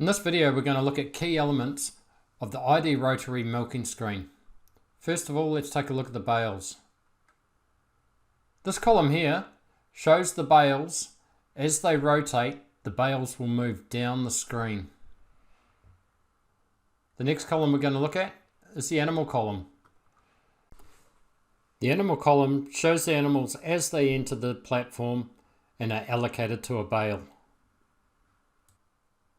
In this video, we're going to look at key elements of the ID rotary milking screen. First of all, let's take a look at the bales. This column here shows the bales. As they rotate, the bales will move down the screen. The next column we're going to look at is the animal column. The animal column shows the animals as they enter the platform and are allocated to a bale.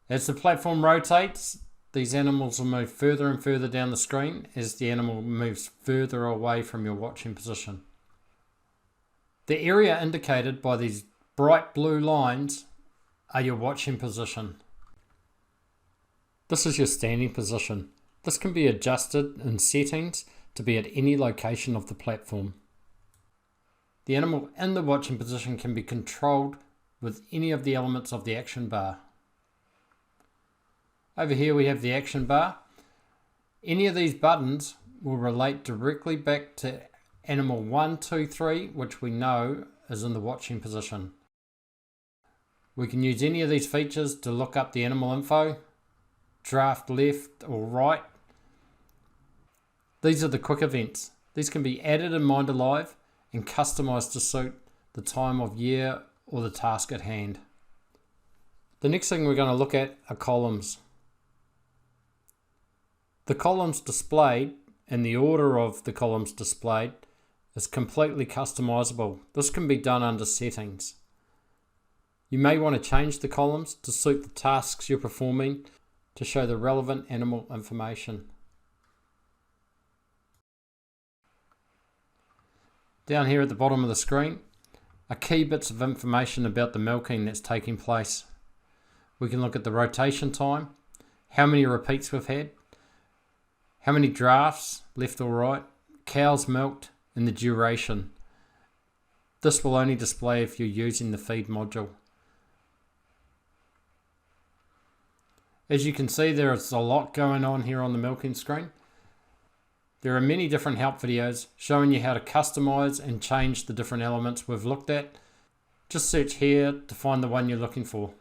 As the platform rotates, these animals will move further and further down the screen as the animal moves further away from your watching position. The area indicated by these bright blue lines are your watching position. This is your standing position. This can be adjusted in settings to be at any location of the platform. The animal in the watching position can be controlled with any of the elements of the action bar. Over here we have the action bar. Any of these buttons will relate directly back to animal 1, 2, 3, which we know is in the watching position. We can use any of these features to look up the animal info, draft left or right. These are the quick events. These can be added in MINDA Live and customized to suit the time of year or the task at hand. The next thing we're going to look at are columns. The columns displayed and the order of the columns displayed is completely customizable. This can be done under settings. You may want to change the columns to suit the tasks you're performing to show the relevant animal information. Down here at the bottom of the screen are key bits of information about the milking that's taking place. We can look at the rotation time, how many repeats we've had, how many drafts, left or right, cows milked, and the duration. This will only display if you're using the feed module. As you can see, there is a lot going on here on the milking screen. There are many different help videos showing you how to customize and change the different elements we've looked at. Just search here to find the one you're looking for.